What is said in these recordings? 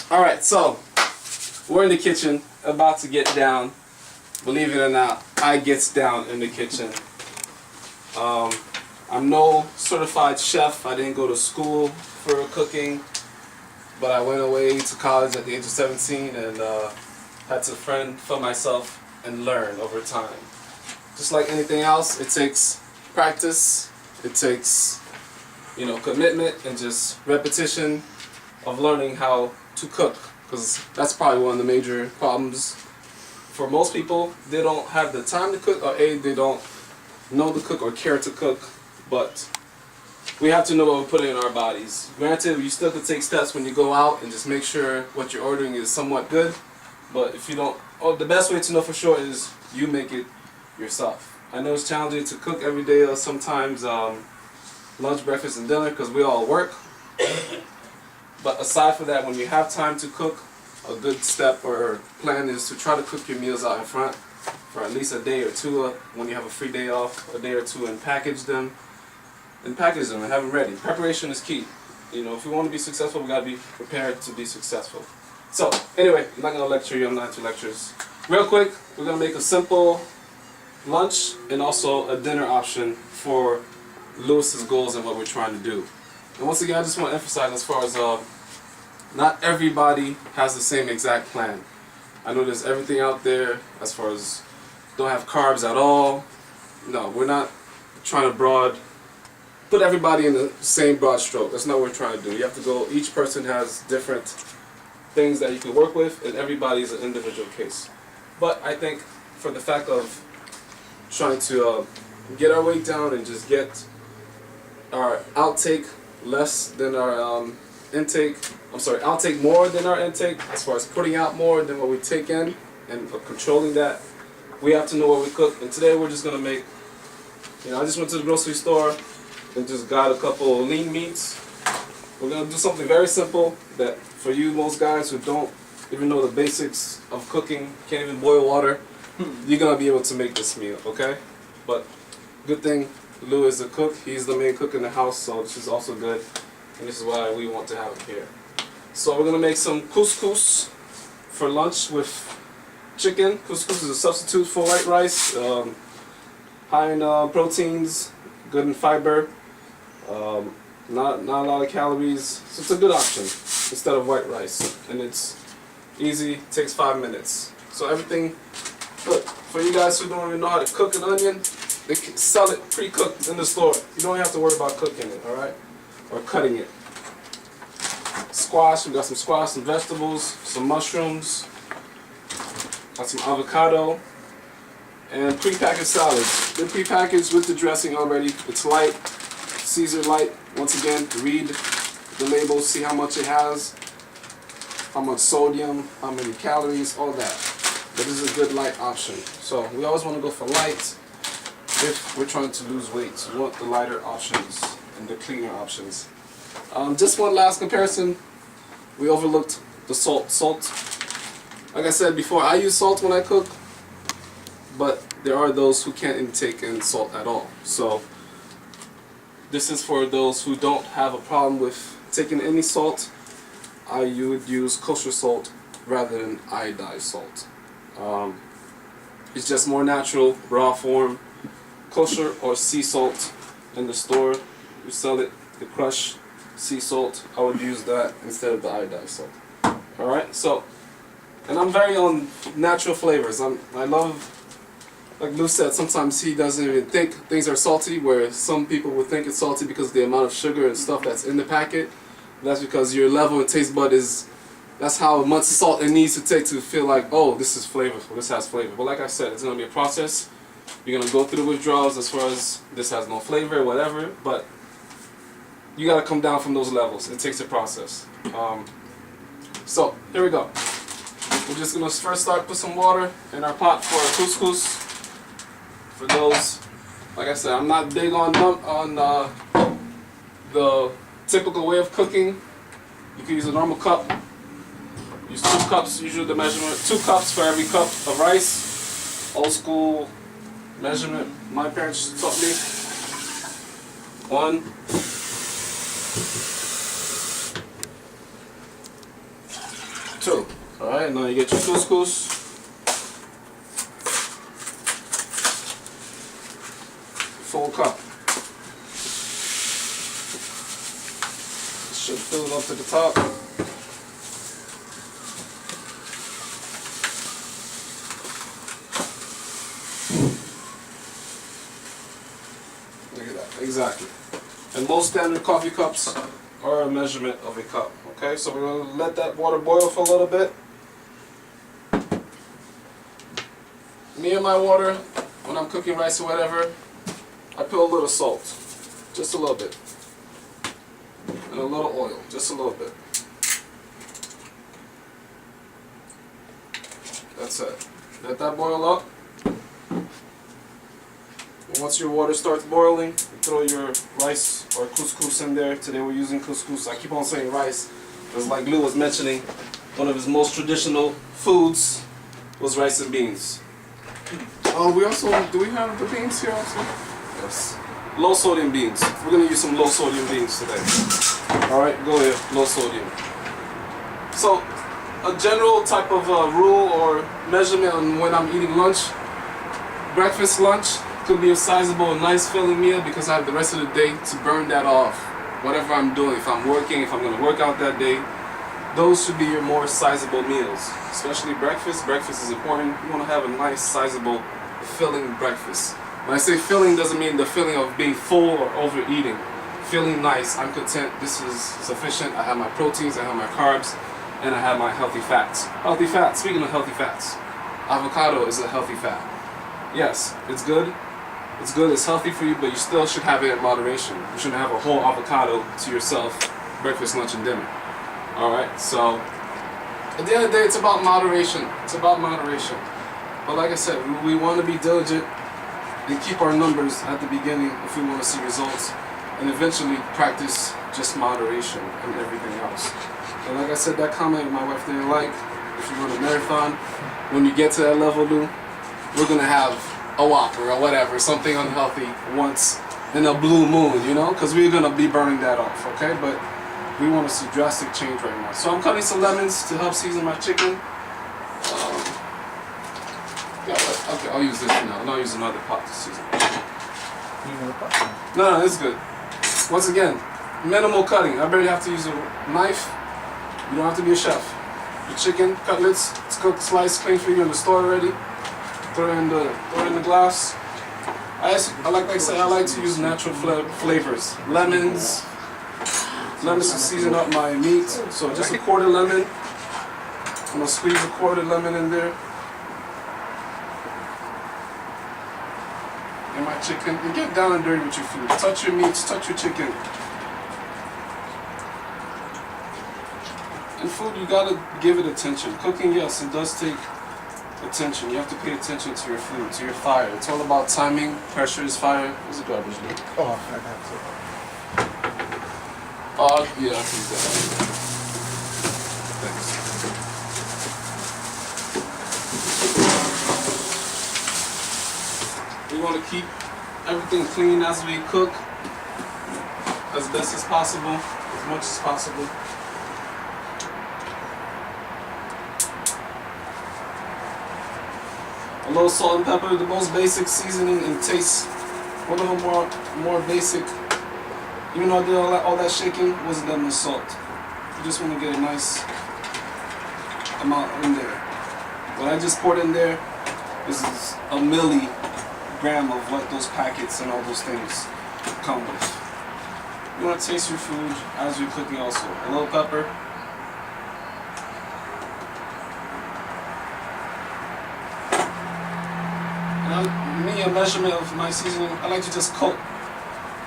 Alright, so we're in the kitchen, about to get down. Believe it or not, I gets down in the kitchen. I'm no certified chef. I didn't go to school for cooking, but I went away to college at the age of 17 and had to fend for myself and learn over time. Just like anything else, it takes practice, it takes, commitment and just repetition of learning how to cook, because that's probably one of the major problems for most people. They don't have the time to cook, or they don't know to cook or care to cook, but we have to know what we're putting in our bodies. Granted, you still have to take steps when you go out and just make sure what you're ordering is somewhat good, but if you don't, the best way to know for sure is you make it yourself. I know it's challenging to cook every day, or sometimes lunch, breakfast, and dinner, because we all work. But aside from that, when you have time to cook, a good step or plan is to try to cook your meals out in front for at least a day or two when you have a free day off, a day or two, and package them and have them ready. Preparation is key. If we want to be successful, we got to be prepared to be successful. So anyway, I'm not going to lecture you, I'm not into lectures. Real quick, we're going to make a simple lunch and also a dinner option for Lewis's goals and what we're trying to do. And once again, I just want to emphasize, as far as not everybody has the same exact plan. I know there's everything out there as far as don't have carbs at all. No, we're not trying to put everybody in the same broad stroke. That's not what we're trying to do. You have to go, each person has different things that you can work with, and everybody's an individual case. But I think for the fact of trying to get our weight down and just get our outtake less than our intake, outtake more than our intake, as far as putting out more than what we take in and controlling that, we have to know what we cook. And today we're just going to make, I just went to the grocery store and just got a couple lean meats. We're going to do something very simple that for you, most guys who don't even know the basics of cooking, can't even boil water, you're going to be able to make this meal, okay? But good thing Lou is the cook. He's the main cook in the house, so this is also good. And this is why we want to have it here. So we're going to make some couscous for lunch with chicken. Couscous is a substitute for white rice. High in proteins, good in fiber, not a lot of calories. So it's a good option instead of white rice. And it's easy, takes 5 minutes. So everything, look, for you guys who don't even know how to cook an onion, they can sell it pre-cooked in the store. You don't have to worry about cooking it, alright? Or cutting it. Squash, we got some squash, some vegetables, some mushrooms, got some avocado, and prepackaged salads. They're prepackaged with the dressing already. It's light, Caesar light. Once again, read the labels, see how much it has, how much sodium, how many calories, all that. But this is a good light option. So we always want to go for light if we're trying to lose weight. We want the lighter options and the cleaner options. Just one last comparison. We overlooked the salt. Salt, like I said before, I use salt when I cook, but there are those who can't intake in salt at all. So this is for those who don't have a problem with taking any salt. You would use kosher salt rather than iodized salt. It's just more natural, raw form. Kosher or sea salt in the store, you sell it, the crushed sea salt. I would use that instead of the iodized salt. Alright, so, and I'm very on natural flavors. I love, like Lou said, sometimes he doesn't even think things are salty, where some people would think it's salty because of the amount of sugar and stuff that's in the packet. That's because your level of taste bud is, that's how much salt it needs to take to feel like, oh, this is flavorful, this has flavor. But like I said, it's going to be a process. You're going to go through the withdrawals as far as this has no flavor, whatever, but you got to come down from those levels. It takes a process. So, here we go. We're just going to first put some water in our pot for our couscous. For those, like I said, I'm not big on the typical way of cooking. You can use a normal cup. Use 2 cups, usually the measurement, 2 cups for every cup of rice. Old school measurement my parents taught me. 1, 2. Alright, now you get your couscous. Full cup. Should fill it up to the top. Look at that, exactly. And most standard coffee cups are a measurement of a cup. Okay, so we're going to let that water boil for a little bit. Me and my water, when I'm cooking rice or whatever, I put a little salt, just a little bit, and a little oil, just a little bit. That's it. Let that boil up. And once your water starts boiling, you throw your rice or couscous in there. Today we're using couscous. I keep on saying rice, because like Lou was mentioning, one of his most traditional foods was rice and beans. We also, do we have the beans here also? Yes. Low sodium beans. We're going to use some low sodium beans today. Alright, go ahead, low sodium. So, a general type of rule or measurement on when I'm eating lunch. Breakfast, lunch could be a sizable, nice filling meal because I have the rest of the day to burn that off. Whatever I'm doing, if I'm working, if I'm going to work out that day, those should be your more sizable meals. Especially breakfast. Breakfast is important. You want to have a nice, sizable, filling breakfast. When I say filling, doesn't mean the feeling of being full or overeating. Feeling nice, I'm content, this is sufficient. I have my proteins, I have my carbs, and I have my healthy fats. Healthy fats, speaking of healthy fats, avocado is a healthy fat. Yes, it's good, it's healthy for you, but you still should have it in moderation. You shouldn't have a whole avocado to yourself, breakfast, lunch, and dinner. Alright, so at the end of the day, it's about moderation. It's about moderation. But like I said, we want to be diligent and keep our numbers at the beginning if we want to see results, and eventually practice just moderation and everything else. And like I said, that comment my wife didn't like. If you run a marathon, when you get to that level, Lou, we're going to have a Whopper or whatever, something unhealthy once in a blue moon, you know, because we're going to be burning that off, okay? But we want to see drastic change right now. So I'm cutting some lemons to help season my chicken. Okay, I'll use this for now. I'll use another pot to season. No, it's good. Once again, minimal cutting. I barely have to use a knife. You don't have to be a chef. Your chicken cutlets, it's cooked, sliced, clean for you in the store already. Throw it in the glass. I like I said, I like to use natural flavors. Lemons to season up my meat. So just a quarter lemon. I'm gonna squeeze a quarter lemon in there. And my chicken, and get down and dirty with your food. Touch your meats, touch your chicken. And food, you gotta give it attention. Cooking, yes, it does take attention. You have to pay attention to your food, to your fire. It's all about timing. Pressure is fire. Where's the garbage, dude? Oh, I have to. Yeah, I can use that. Thanks. We want to keep everything clean as we cook, as best as possible, as much as possible. A little salt and pepper, the most basic seasoning and taste. One of the more basic. Even though I did all that shaking, wasn't that much salt. You just want to get a nice amount in there. What I just poured in there is a milligram of what those packets and all those things come with. You want to taste your food as you're cooking also. A little pepper. And a measurement of my seasoning, I like to just coat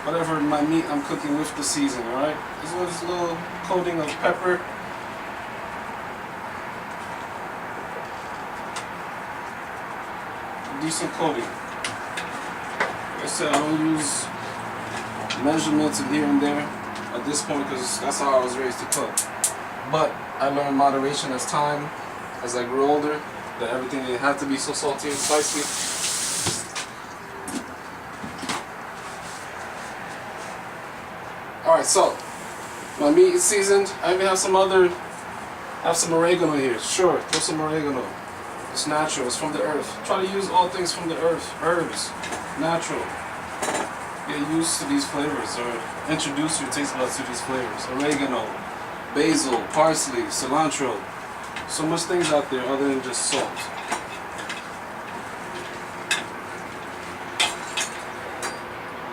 whatever my meat I'm cooking with the seasoning, alright? This was a little coating of pepper. Decent coating. Like I said, I don't use measurements and here and there at this point because that's how I was raised to cook. But I learned moderation as I grew older, that everything didn't have to be so salty and spicy. Alright, so my meat is seasoned. I even have some other Have some oregano here. Sure, throw some oregano. It's natural. It's from the earth. Try to use all things from the earth. Herbs, natural. Get used to these flavors, or introduce your taste buds to these flavors. Oregano, basil, parsley, cilantro. So much things out there other than just salt.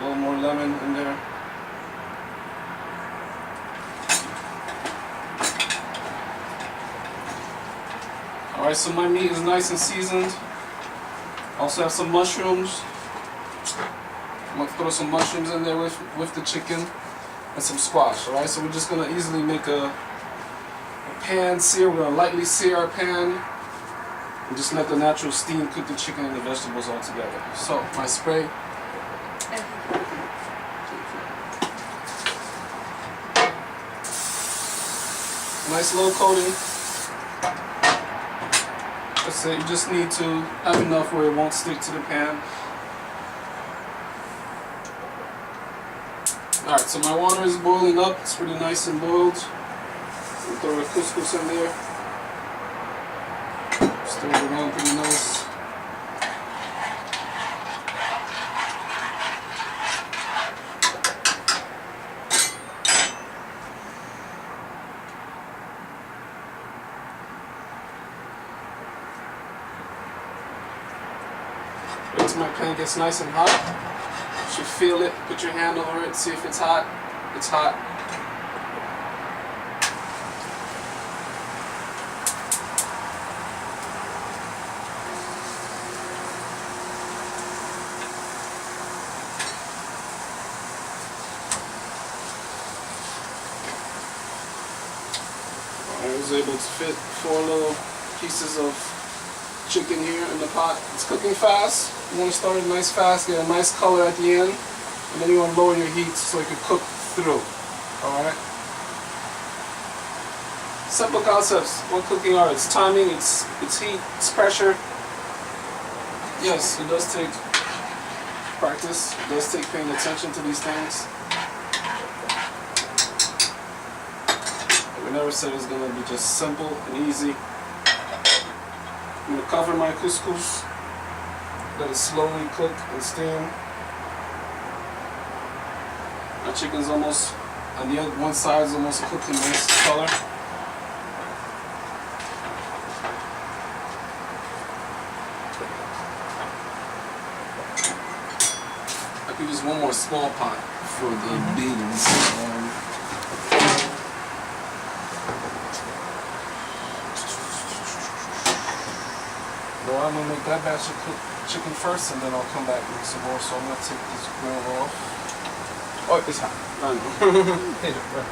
A little more lemon in there. Alright, so my meat is nice and seasoned. Also have some mushrooms. I'm gonna throw some mushrooms in there with the chicken and some squash. Alright, so we're just gonna easily make a pan sear. We're gonna lightly sear our pan and just let the natural steam cook the chicken and the vegetables all together. So my spray. Nice low coating. That's it. You just need to have enough where it won't stick to the pan. Alright, so my water is boiling up. It's pretty nice and boiled. We'll throw the couscous in there. Stir it around pretty nice. Wait till my pan gets nice and hot. You should feel it. Put your hand over it. See if it's hot. It's hot. I was able to fit 4 little pieces of chicken here in the pot. It's cooking fast. You want to start it nice fast, get a nice color at the end, and then you want to lower your heat so it can cook through. Alright? Simple concepts, one cooking art. It's timing, it's heat, it's pressure. Yes, it does take practice. It does take paying attention to these things. But we never said it's going to be just simple and easy. I'm going to cover my couscous, let it slowly cook and steam. My chicken's almost, on the other one side is almost cooked in nice color. I could use one more small pot for the beans. I'm going to make that batch of chicken first, and then I'll come back and make some more. So I'm going to take this grill off. Oh, it's hot. I know. Hit it, right.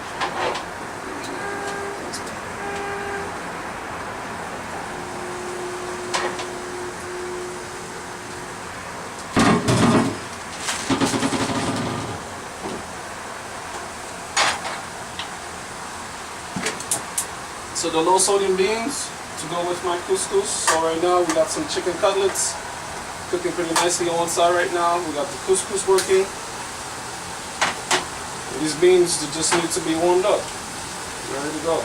So the low sodium beans to go with my couscous. So right now we got some chicken cutlets cooking pretty nicely on one side right now. We got the couscous working. These beans just need to be warmed up. Ready to go.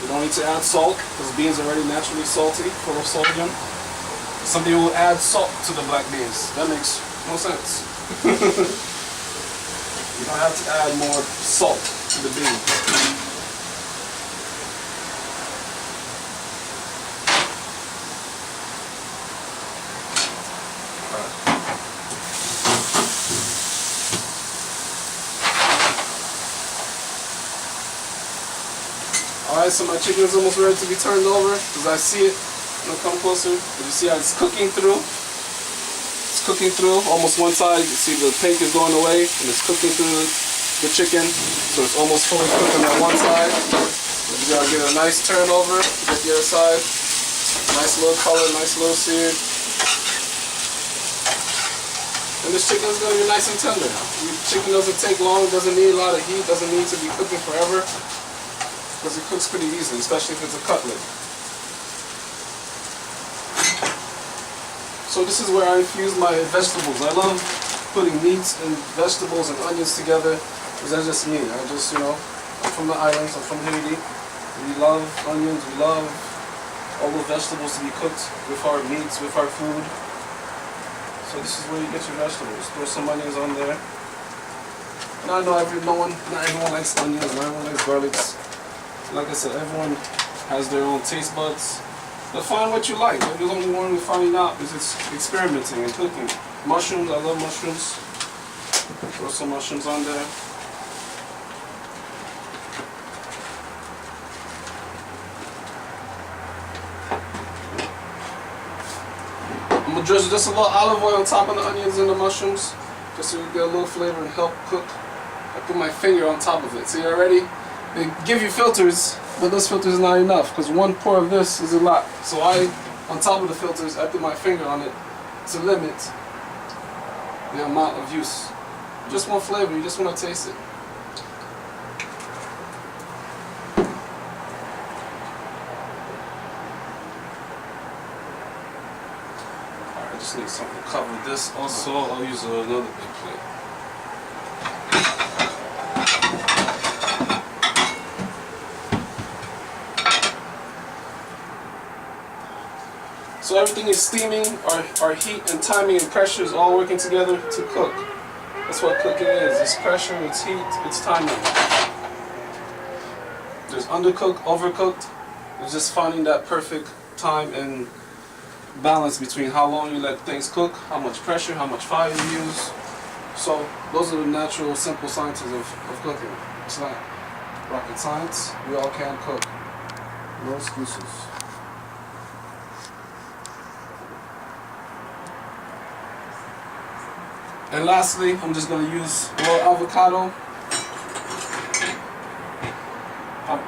You don't need to add salt because beans are already naturally salty, full of sodium. Some people will add salt to the black beans. That makes no sense. You don't have to add more salt to the beans. Alright, so my chicken is almost ready to be turned over because I see it. I'm gonna come closer. You see how it's cooking through? It's cooking through almost one side. You see the pink is going away and it's cooking through the chicken. So it's almost fully cooked on that one side. You gotta get a nice turn over, get the other side. Nice little color, nice little seared. And this chicken is gonna be nice and tender. Chicken doesn't take long, doesn't need a lot of heat, doesn't need to be cooking forever. Because it cooks pretty easily, especially if it's a cutlet. So this is where I infuse my vegetables. I love putting meats and vegetables and onions together because that's just me. I just, I'm from the islands, I'm from Haiti. We love onions, we love all the vegetables to be cooked with our meats, with our food. So this is where you get your vegetables. Throw some onions on there. And I know not everyone likes onions, not everyone likes garlics. Like I said, everyone has their own taste buds. But find what you like. The only one we're finding out is it's experimenting and cooking. Mushrooms, I love mushrooms. Throw some mushrooms on there. I'm gonna drizzle just a little olive oil on top of the onions and the mushrooms, just so you get a little flavor and help cook. I put my finger on top of it. See already? They give you filters, but this filter is not enough because one pour of this is a lot. So on top of the filters, I put my finger on it to limit the amount of use. Just one flavor, you just want to taste it. Alright, I just need something to cover this. Also, I'll use another big plate. So everything is steaming, our heat and timing and pressure is all working together to cook. That's what cooking is. It's pressure, it's heat, it's timing. There's undercooked, overcooked. It's just finding that perfect time and balance between how long you let things cook, how much pressure, how much fire you use. So those are the natural, simple sciences of cooking. It's not rocket science. We all can cook. No excuses. And lastly, I'm just going to use raw avocado.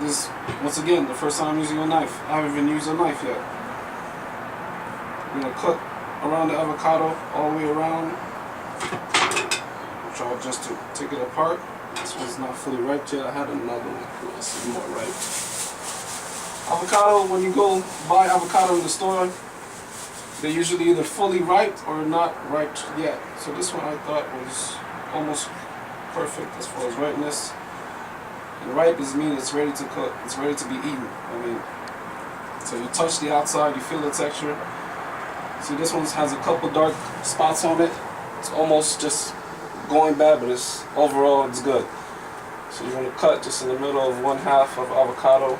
This, once again, the first time I'm using a knife. I haven't even used a knife yet. I'm going to cut around the avocado all the way around. Try just to take it apart. This one's not fully ripe yet. I had another one that's more ripe. Avocado, when you go buy avocado in the store, they're usually either fully ripe or not ripe yet. So this one I thought was almost perfect as far as ripeness. And ripe means it's ready to cook. It's ready to be eaten. So you touch the outside, you feel the texture. See, this one has a couple dark spots on it. It's almost just going bad, but overall it's good. So you're going to cut just in the middle of 1/2 of avocado.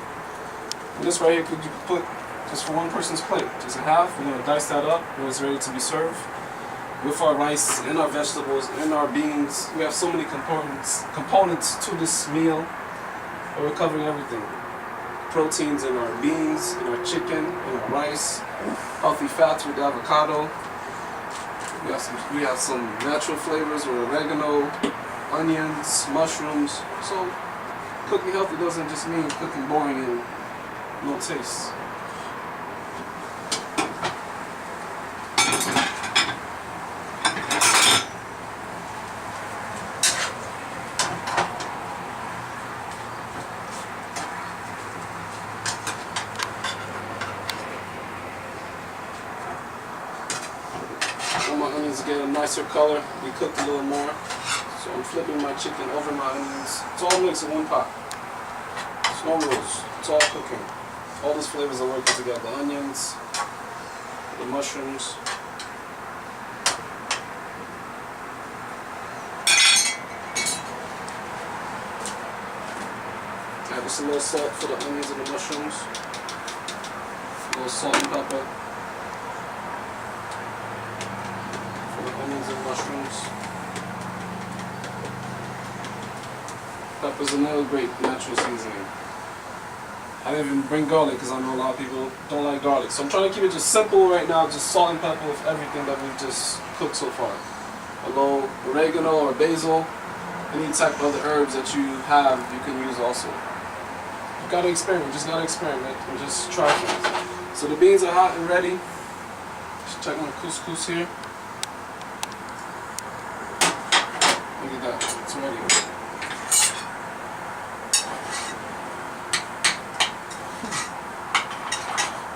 And this right here you could put just for one person's plate, just a half. We're going to dice that up when it's ready to be served. With our rice and our vegetables and our beans, we have so many components to this meal. But we're covering everything. Proteins in our beans, in our chicken, in our rice, healthy fats with the avocado. We have some natural flavors with oregano, onions, mushrooms. So cooking healthy doesn't just mean cooking boring and no taste. My onions get a nicer color, we cooked a little more. So I'm flipping my chicken over my onions. It's all mixed in one pot. It's no rules. It's all cooking. All those flavors are working together. The onions, the mushrooms. Add just a little salt for the onions and the mushrooms. A little salt and pepper. Onions and mushrooms. Pepper's another great natural seasoning. I didn't even bring garlic because I know a lot of people don't like garlic. So I'm trying to keep it just simple right now, just salt and pepper with everything that we've just cooked so far. A little oregano or basil, any type of other herbs that you have, you can use also. You gotta experiment, just gotta experiment and just try things. So the beans are hot and ready. Just check my couscous here. Look at that, it's ready.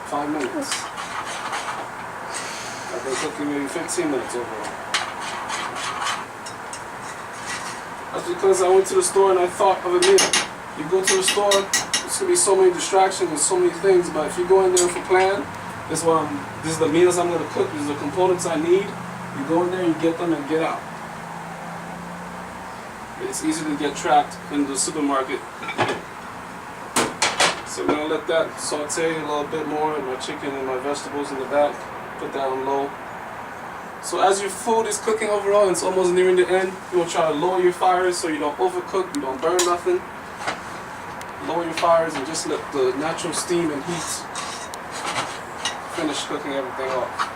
Five minutes. I've been cooking maybe 15 minutes overall. That's because I went to the store and I thought of a meal. You go to the store, It's gonna be so many distractions and so many things, but if you go in there with a plan, this is the meals I'm gonna cook, these are the components I need. You go in there, you get them, and get out. It's easy to get trapped in the supermarket. So we're gonna let that saute a little bit more, my chicken and my vegetables in the back. Put that on low. So as your food is cooking overall and it's almost nearing the end, you will try to lower your fires so you don't overcook, you don't burn nothing. Lower your fires and just let the natural steam and heat finish cooking everything off.